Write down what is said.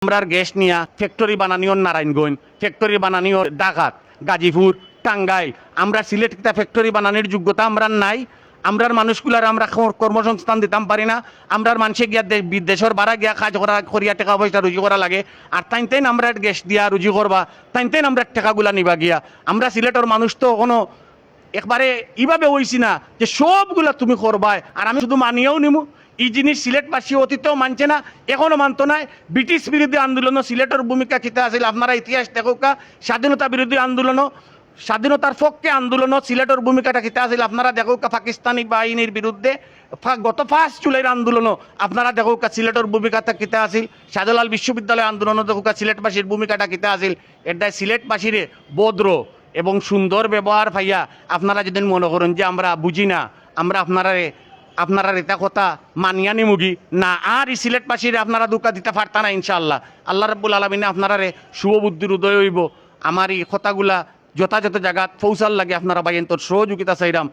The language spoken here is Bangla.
আমরার গ্যাস নিয়া ফ্যাক্টরি বানানিও নারায়ণগঞ্জ, ফ্যাক্টরি বানানিও ঢাকাত, গাজীপুর, টাঙ্গাইল। আমরা সিলেট ফ্যাক্টরি বানানোর যোগ্যতা আমরা নাই। আমরার মানুষগুলার আমরা কর্মসংস্থান দিতাম পারি না। আমরার মানুষে গিয়া বিদেশের বাড়া গিয়া কাজ করা করিয়া টাকা পয়সা রুজি করা লাগে। আর তাইন আমরা গ্যাস দিয়া রুজি করবা, তাইন আমরা টাকাগুলা নিবা গিয়া। আমরা সিলেটের মানুষ তো কোনো একবারে এইভাবে হইছি না যে সবগুলা তুমি করবাই আর আমি শুধু মানিয়েও নিমু। এই জিনিস সিলেটবাসী অতীতেও মানছে না, এখনো মানতো নাই। ব্রিটিশ বিরোধী আন্দোলনও সিলেটের ভূমিকা কিতা আছিল আপনারা ইতিহাস দেখোকা। স্বাধীনতা বিরোধী আন্দোলনও, স্বাধীনতার পক্ষে আন্দোলনও সিলেটের ভূমিকাটা কিতা আছিল আপনারা দেখোকা। পাকিস্তানি বাহিনীর বিরুদ্ধে গত 5 জুলাইয়ের আন্দোলনও আপনারা দেখোকা সিলেটের ভূমিকাটা কিতা আছিল। শাহজালাল বিশ্ববিদ্যালয় আন্দোলনও দেখোকা সিলেটবাসীর ভূমিকাটা কিতা আছিল। এটাই সিলেটবাসীরে ভদ্র এবং সুন্দর ব্যবহার পাইয়া আপনারা যদি মনে করেন যে আমরা বুঝি না, আমরা আপনারা এটা কথা মানিয়া নিমুগি না, আর এই সিলেটবাসীরে আপনারা দুঃখা দিতে পারতা না ইনশাআল্লাহ। আল্লাহ রাব্বুল আলামিনে আপনারারে শুভ বুদ্ধির উদয় হইব। আমার এই কথাগুলা যথাযথ জায়গা পৌঁছার লাগে আপনারা বাইন তোর সহযোগিতা চাইরাম।